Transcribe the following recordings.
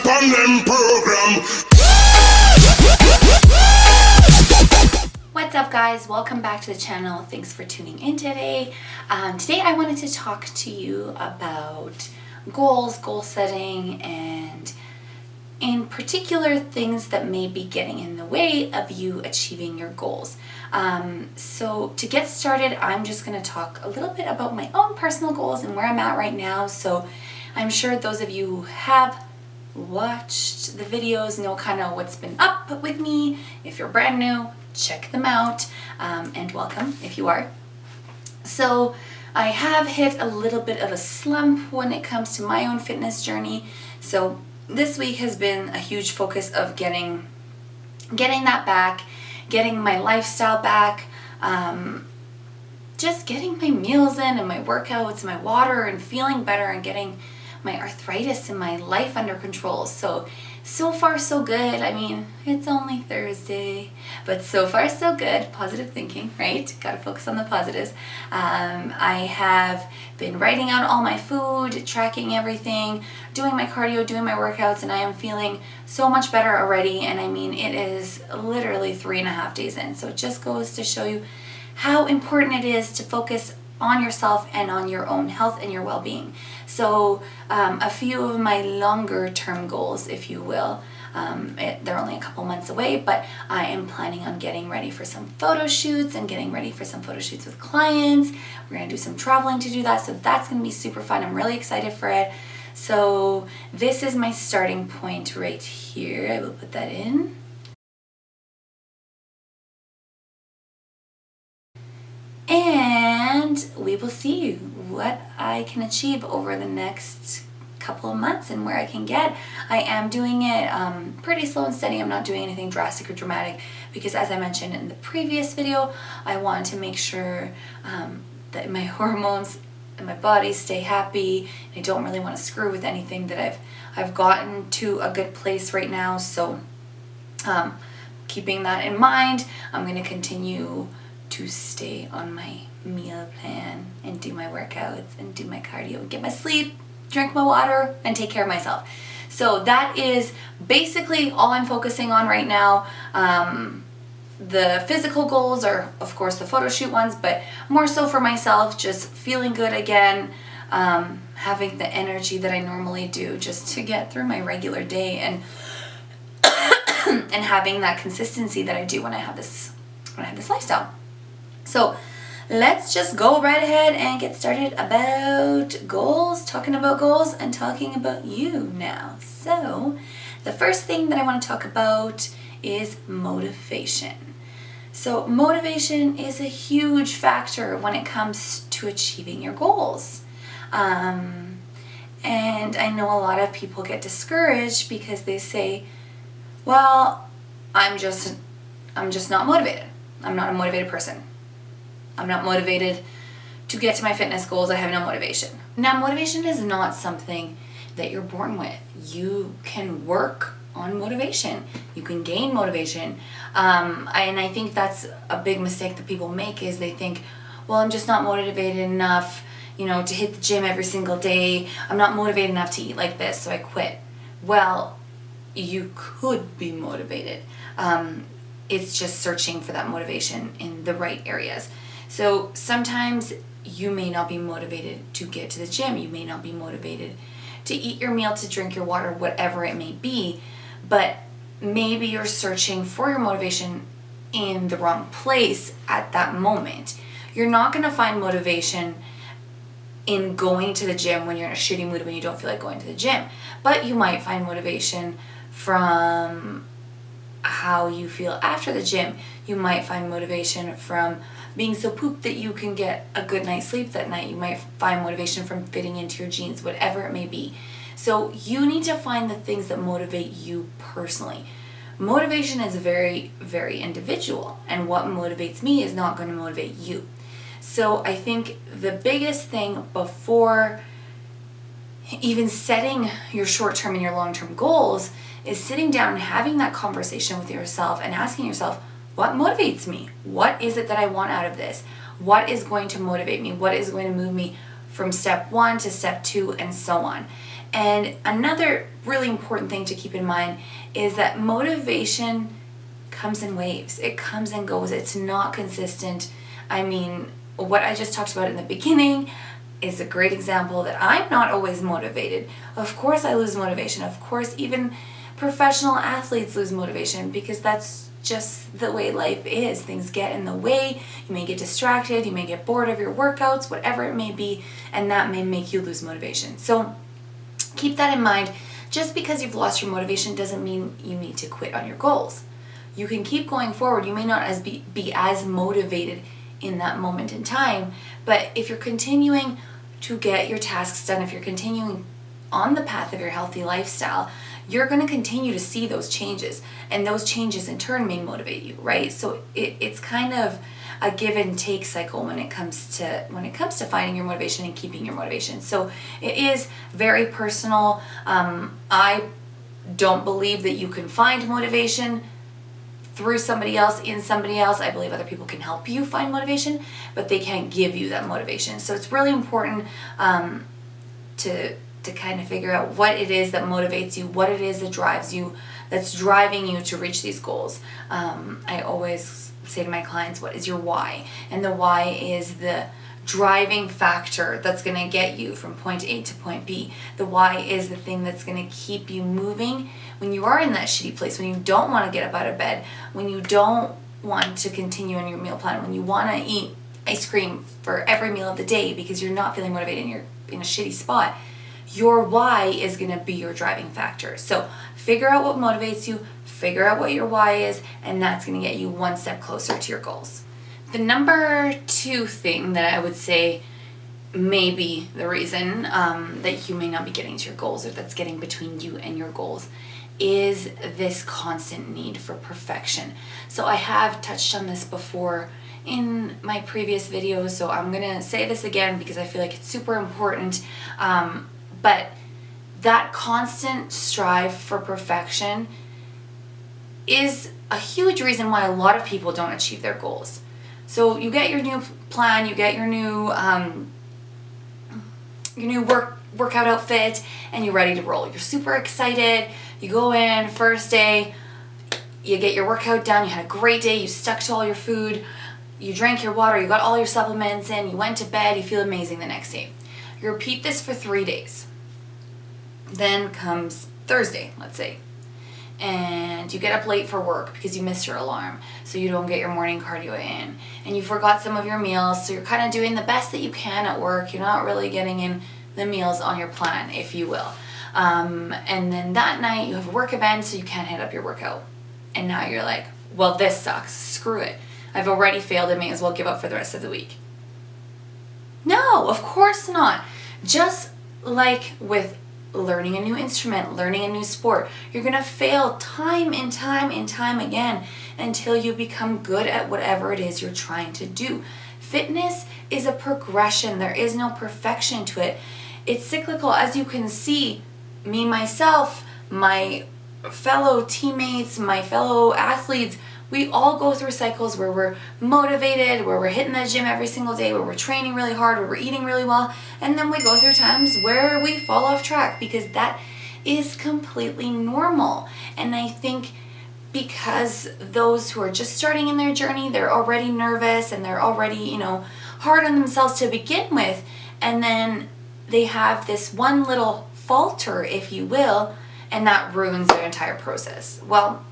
upon them program. What's up, guys? Welcome back to the channel. Thanks for tuning in today. Today I wanted to talk to you about goals, goal setting, and in particular things that may be getting in the way of you achieving your goals. So to get started, I'm just going to talk a little bit about my own personal goals and where I'm at right now. So I'm sure those of you who have watched the videos know kind of what's been up with me. If you're brand new, check them out, and welcome if you are. So I have hit a little bit of a slump when it comes to my own fitness journey. So this week has been a huge focus of getting that back, getting my lifestyle back, just getting my meals in and my workouts, my water, and feeling better, and getting my arthritis and my life under control. So far so good. I mean, it's only Thursday, but so far so good. Positive thinking, right? Gotta focus on the positives. I have been writing out all my food, tracking everything, doing my cardio, doing my workouts, and I am feeling so much better already. And I mean, it is literally 3.5 days in. So it just goes to show you how important it is to focus on yourself and on your own health and your well-being. So a few of my longer term goals, if you will, they're only a couple months away, but I am planning on getting ready for some photo shoots and getting ready for some photo shoots with clients. We're going to do some traveling to do that, so that's going to be super fun. I'm really excited for it. So this is my starting point right here. I will put that in. And we will see what I can achieve over the next couple of months and where I can get. I am doing it pretty slow and steady. I'm not doing anything drastic or dramatic because, as I mentioned in the previous video, I want to make sure that my hormones and my body stay happy. I don't really want to screw with anything that I've gotten to a good place right now. So keeping that in mind, I'm going to continue to stay on my meal plan and do my workouts and do my cardio and get my sleep, drink my water, and take care of myself. So that is basically all I'm focusing on right now. The physical goals are, of course, the photo shoot ones, but more so for myself, just feeling good again, having the energy that I normally do just to get through my regular day, and and having that consistency that I do when I have this lifestyle. So let's just go right ahead and get started about goals, talking about goals and talking about you now. So the first thing that I want to talk about is motivation. So motivation is a huge factor when it comes to achieving your goals. And I know a lot of people get discouraged because they say, well, I'm just not motivated. I'm not a motivated person. I'm not motivated to get to my fitness goals. I have no motivation. Now, motivation is not something that you're born with. You can work on motivation. You can gain motivation. And I think that's a big mistake that people make, is they think, well, I'm just not motivated enough, to hit the gym every single day. I'm not motivated enough to eat like this, so I quit. Well, you could be motivated. It's just searching for that motivation in the right areas. So sometimes you may not be motivated to get to the gym. You may not be motivated to eat your meal, to drink your water, whatever it may be. But maybe you're searching for your motivation in the wrong place at that moment. You're not going to find motivation in going to the gym when you're in a shitty mood, when you don't feel like going to the gym. But you might find motivation from how you feel after the gym. You might find motivation from being so pooped that you can get a good night's sleep that night. You might find motivation from fitting into your jeans, whatever it may be. So you need to find the things that motivate you personally. Motivation is very, very individual, and what motivates me is not going to motivate you. So I think the biggest thing before even setting your short-term and your long-term goals is sitting down and having that conversation with yourself and asking yourself, what motivates me? What is it that I want out of this? What is going to motivate me? What is going to move me from step 1 to step 2 and so on? And another really important thing to keep in mind is that motivation comes in waves. It comes and goes. It's not consistent. I mean, what I just talked about in the beginning is a great example that I'm not always motivated. Of course I lose motivation. Of course even professional athletes lose motivation, because that's just the way life is. Things get in the way. You may get distracted. You may get bored of your workouts, whatever it may be, and that may make you lose motivation. So keep that in mind. Just because you've lost your motivation doesn't mean you need to quit on your goals. You can keep going forward. You may not be as motivated in that moment in time, but if you're continuing to get your tasks done, if you're continuing on the path of your healthy lifestyle, you're going to continue to see those changes, and those changes in turn may motivate you, right? So it's kind of a give and take cycle when it comes to finding your motivation and keeping your motivation. So it is very personal. I don't believe that you can find motivation through somebody else, in somebody else. I believe other people can help you find motivation, but they can't give you that motivation. So it's really important to kind of figure out what it is that motivates you, what it is that drives you, that's driving you to reach these goals. I always say to my clients, what is your why? And the why is the driving factor that's going to get you from point A to point B. The why is the thing that's going to keep you moving when you are in that shitty place, when you don't want to get up out of bed, when you don't want to continue on your meal plan, when you want to eat ice cream for every meal of the day because you're not feeling motivated and you're in a shitty spot. Your why is going to be your driving factor. So figure out what motivates you, figure out what your why is, and that's going to get you one step closer to your goals. The number 2 thing that I would say may be the reason that you may not be getting to your goals, or that's getting between you and your goals, is this constant need for perfection. So I have touched on this before in my previous videos, so I'm going to say this again because I feel like it's super important. But that constant strive for perfection is a huge reason why a lot of people don't achieve their goals. So you get your new plan, you get your new workout outfit, and you're ready to roll. You're super excited. You go in first day, you get your workout done, you had a great day, you stuck to all your food, you drank your water, you got all your supplements in, you went to bed, you feel amazing the next day. You repeat this for 3 days. Then comes Thursday, let's say, and you get up late for work because you missed your alarm, so you don't get your morning cardio in, and you forgot some of your meals, so you're kind of doing the best that you can at work. You're not really getting in the meals on your plan, if you will. And then that night you have a work event, so you can't hit up your workout. And now you're like, well, this sucks. Screw it. I've already failed. I may as well give up for the rest of the week. No, of course not. Just like with learning a new instrument, learning a new sport, you're going to fail time and time again until you become good at whatever it is you're trying to do. Fitness is a progression. There is no perfection to it. It's cyclical. As you can see, me, myself, my fellow teammates, my fellow athletes, we all go through cycles where we're motivated, where we're hitting the gym every single day, where we're training really hard, where we're eating really well, and then we go through times where we fall off track, because that is completely normal. And I think because those who are just starting in their journey, they're already nervous and they're already, hard on themselves to begin with, and then they have this one little falter, if you will, and that ruins their entire process. Well,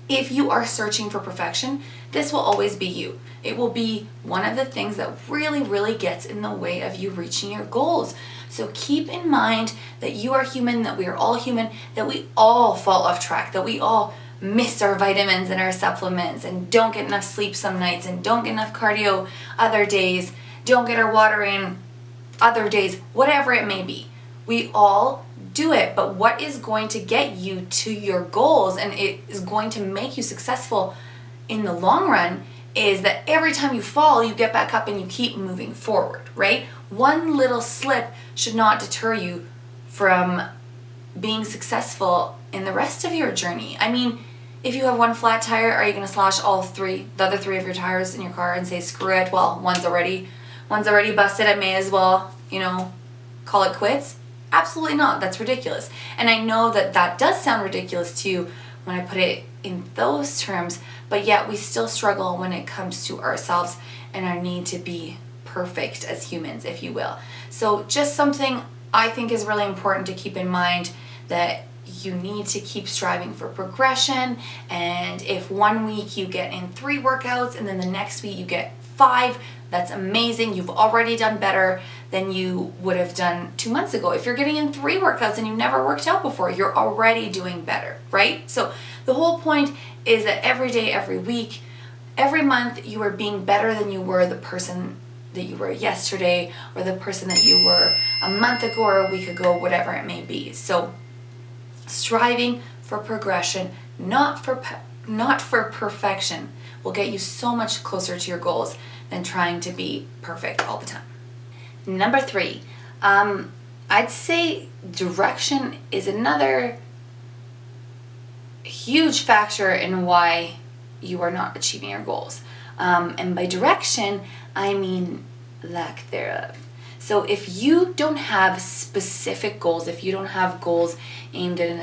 if you are searching for perfection, this will always be you. It will be one of the things that really, really gets in the way of you reaching your goals. So keep in mind that you are human, that we are all human, that we all fall off track, that we all miss our vitamins and our supplements and don't get enough sleep some nights and don't get enough cardio other days, don't get our water in other days, whatever it may be. We all do it, but what is going to get you to your goals and it is going to make you successful in the long run is that every time you fall, you get back up and you keep moving forward, right? One little slip should not deter you from being successful in the rest of your journey. I mean, if you have one flat tire, are you going to slash the other three of your tires in your car and say, screw it, well, one's already busted, I may as well, call it quits? Absolutely not. That's ridiculous. And I know that that does sound ridiculous to you when I put it in those terms, but yet we still struggle when it comes to ourselves and our need to be perfect as humans, if you will. So just something I think is really important to keep in mind, that you need to keep striving for progression. And if one week you get in 3 workouts and then the next week you get 5, that's amazing. You've already done better than you would have done 2 months ago. If you're getting in 3 workouts and you've never worked out before, you're already doing better, right? So the whole point is that every day, every week, every month, you are being better than you were the person that you were yesterday, or the person that you were a month ago or a week ago, whatever it may be. So striving for progression, not for perfection, will get you so much closer to your goals than trying to be perfect all the time. Number 3, I'd say direction is another huge factor in why you are not achieving your goals. And by direction, I mean lack thereof. So if you don't have specific goals, if you don't have goals aimed in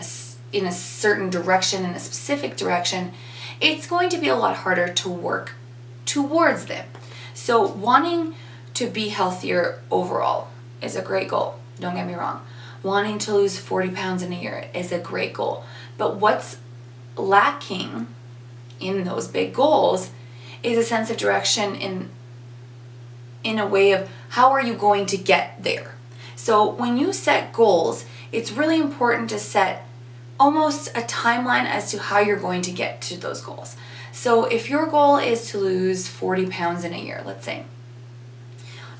a certain direction, in a specific direction, it's going to be a lot harder to work towards them. So wanting to be healthier overall is a great goal. Don't get me wrong. Wanting to lose 40 pounds in a year is a great goal. But what's lacking in those big goals is a sense of direction in a way of how are you going to get there. So when you set goals, it's really important to set almost a timeline as to how you're going to get to those goals. So if your goal is to lose 40 pounds in a year, let's say,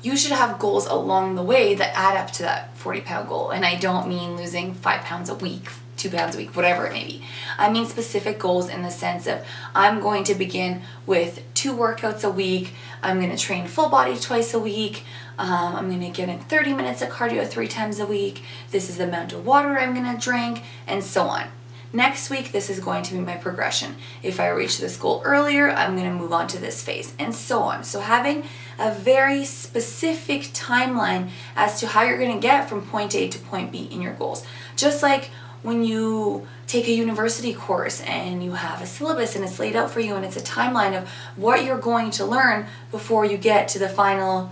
you should have goals along the way that add up to that 40-pound goal. And I don't mean losing 5 pounds a week, 2 pounds a week, whatever it may be. I mean specific goals in the sense of I'm going to begin with 2 workouts a week. I'm going to train full body twice a week. I'm going to get in 30 minutes of cardio 3 times a week. This is the amount of water I'm going to drink, and so on. Next week, this is going to be my progression. If I reach this goal earlier, I'm going to move on to this phase, and so on. So having a very specific timeline as to how you're going to get from point A to point B in your goals. Just like when you take a university course and you have a syllabus and it's laid out for you and it's a timeline of what you're going to learn before you get to the final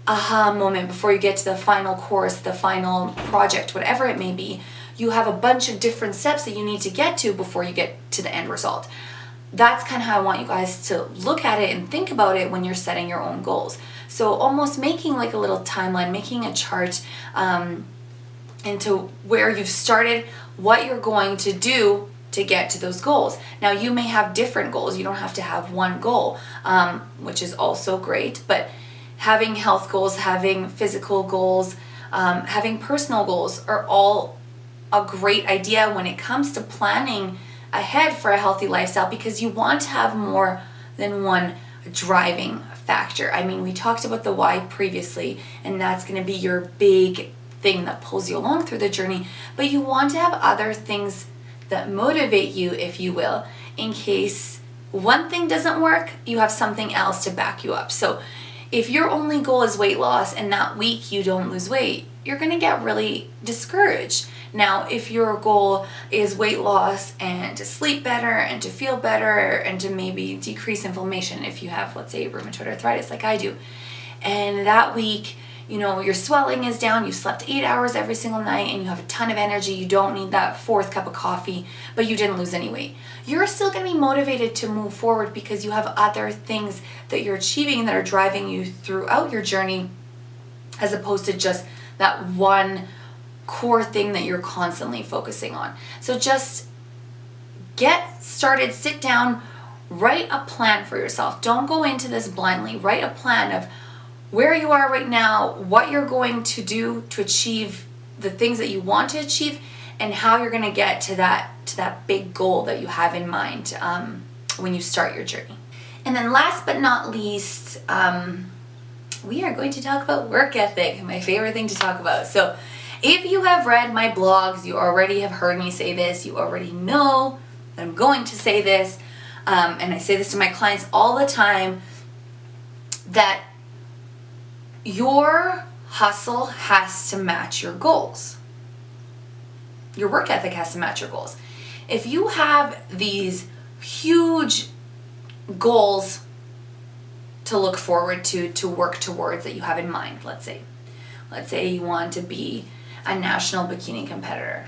aha moment, before you get to the final course, the final project, whatever it may be. You have a bunch of different steps that you need to get to before you get to the end result. That's kind of how I want you guys to look at it and think about it when you're setting your own goals. So almost making like a little timeline, making a chart into where you've started, what you're going to do to get to those goals. Now you may have different goals. You don't have to have one goal, which is also great, but having health goals, having physical goals, having personal goals are all a great idea when it comes to planning ahead for a healthy lifestyle, because you want to have more than one driving factor. I mean, we talked about the why previously, and that's going to be your big thing that pulls you along through the journey, but you want to have other things that motivate you, if you will, in case one thing doesn't work, you have something else to back you up. So if your only goal is weight loss and that week you don't lose weight, you're going to get really discouraged. Now, if your goal is weight loss and to sleep better and to feel better and to maybe decrease inflammation, if you have, let's say, rheumatoid arthritis like I do, and that week, you know, your swelling is down, you slept 8 hours every single night and you have a ton of energy, you don't need that 4th cup of coffee, but you didn't lose any weight. You're still going to be motivated to move forward because you have other things that you're achieving that are driving you throughout your journey, as opposed to just that one core thing that you're constantly focusing on. So just get started, sit down, write a plan for yourself. Don't go into this blindly. Write a plan of where you are right now, what you're going to do to achieve the things that you want to achieve, and how you're going to get to that big goal that you have in mind when you start your journey. And then last but not least, we are going to talk about work ethic, my favorite thing to talk about. So if you have read my blogs, you already have heard me say this, you already know that I'm going to say this, and I say this to my clients all the time, that your hustle has to match your goals. Your work ethic has to match your goals. If you have these huge goals to look forward to work towards that you have in mind, let's say you want to be a national bikini competitor,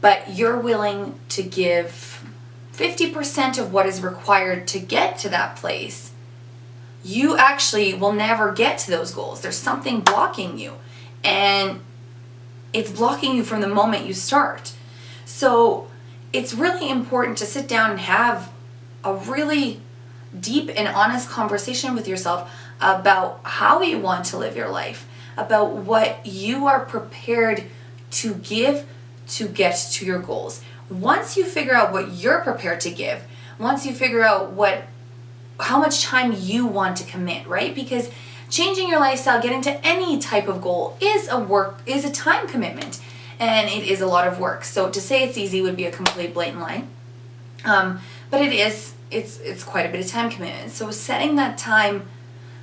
but you're willing to give 50% of what is required to get to that place, you actually will never get to those goals. There's something blocking you, and it's blocking you from the moment you start. So it's really important to sit down and have a really deep and honest conversation with yourself about how you want to live your life, about what you are prepared to give to get to your goals. Once you figure out what you're prepared to give, once you figure out how much time you want to commit, right? Because changing your lifestyle, getting to any type of goal is a time commitment, and it is a lot of work. So to say it's easy would be a complete blatant lie. But it's quite a bit of time commitment. So setting that time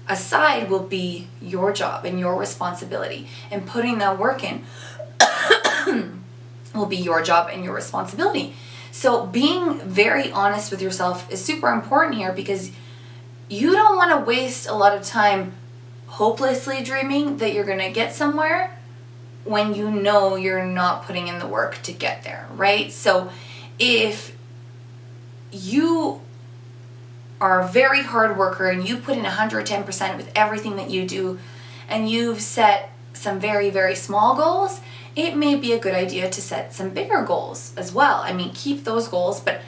aside will be your job and your responsibility, and putting that work in will be your job and your responsibility. So being very honest with yourself is super important here, because you don't want to waste a lot of time hopelessly dreaming that you're going to get somewhere when you know you're not putting in the work to get there, right? So if you are a very hard worker and you put in 110% with everything that you do, and you've set some very, very small goals, it may be a good idea to set some bigger goals as well. I mean, keep those goals, but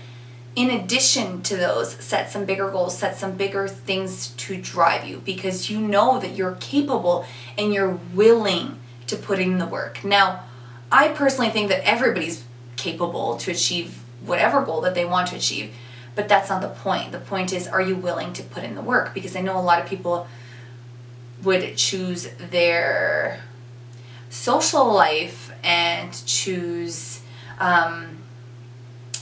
in addition to those, set some bigger goals, set some bigger things to drive you, because you know that you're capable and you're willing to put in the work. Now, I personally think that everybody's capable to achieve whatever goal that they want to achieve, but that's not the point. The point is, are you willing to put in the work? Because I know a lot of people would choose their social life and choose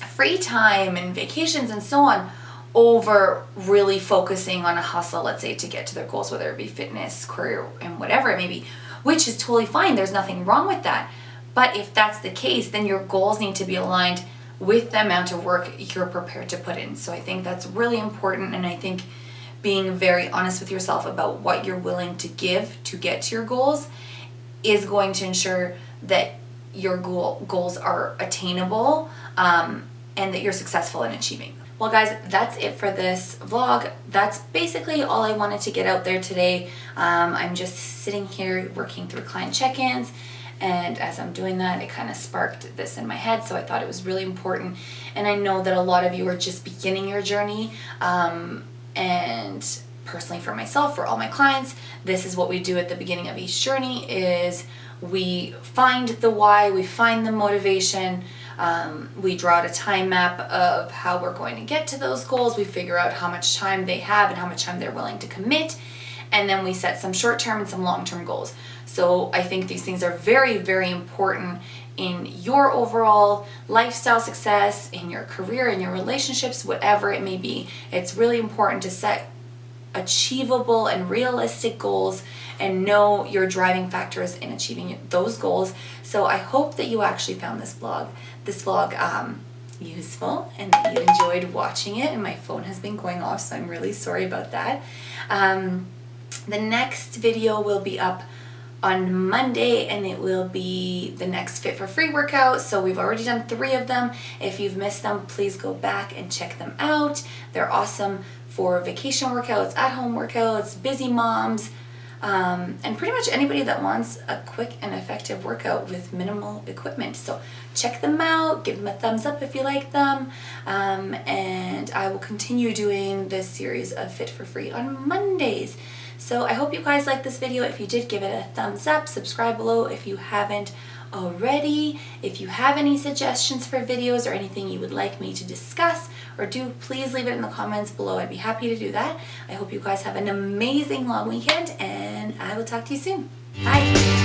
free time and vacations and so on over really focusing on a hustle, let's say, to get to their goals, whether it be fitness, career, and whatever it may be, which is totally fine. There's nothing wrong with that. But if that's the case, then your goals need to be aligned with the amount of work you're prepared to put in. So I think that's really important, and I think being very honest with yourself about what you're willing to give to get to your goals is going to ensure that your goals are attainable, and that you're successful in achieving. Well guys, that's it for this vlog. That's basically all I wanted to get out there today. I'm just sitting here working through client check-ins, and as I'm doing that, it kind of sparked this in my head, so I thought it was really important. And I know that a lot of you are just beginning your journey, and personally for myself, for all my clients, this is what we do at the beginning of each journey, is we find the why, we find the motivation, we draw out a time map of how we're going to get to those goals, we figure out how much time they have and how much time they're willing to commit, and then we set some short-term and some long-term goals. So I think these things are very, very important in your overall lifestyle success, in your career, in your relationships, whatever it may be. It's really important to set achievable and realistic goals and know your driving factors in achieving those goals. So I hope that you actually found this vlog useful, and that you enjoyed watching it. And my phone has been going off, so I'm really sorry about that. The next video will be up on Monday, and it will be the next Fit for Free workout. So we've already done 3 of them. If you've missed them, please go back and check them out. They're awesome for vacation workouts, at-home workouts, busy moms, and pretty much anybody that wants a quick and effective workout with minimal equipment. So check them out, give them a thumbs up if you like them, and I will continue doing this series of Fit for Free on Mondays. So I hope you guys liked this video. If you did, give it a thumbs up, subscribe below if you haven't already. If you have any suggestions for videos or anything you would like me to discuss or do, please leave it in the comments below. I'd be happy to do that. I hope you guys have an amazing long weekend, and I will talk to you soon. Bye.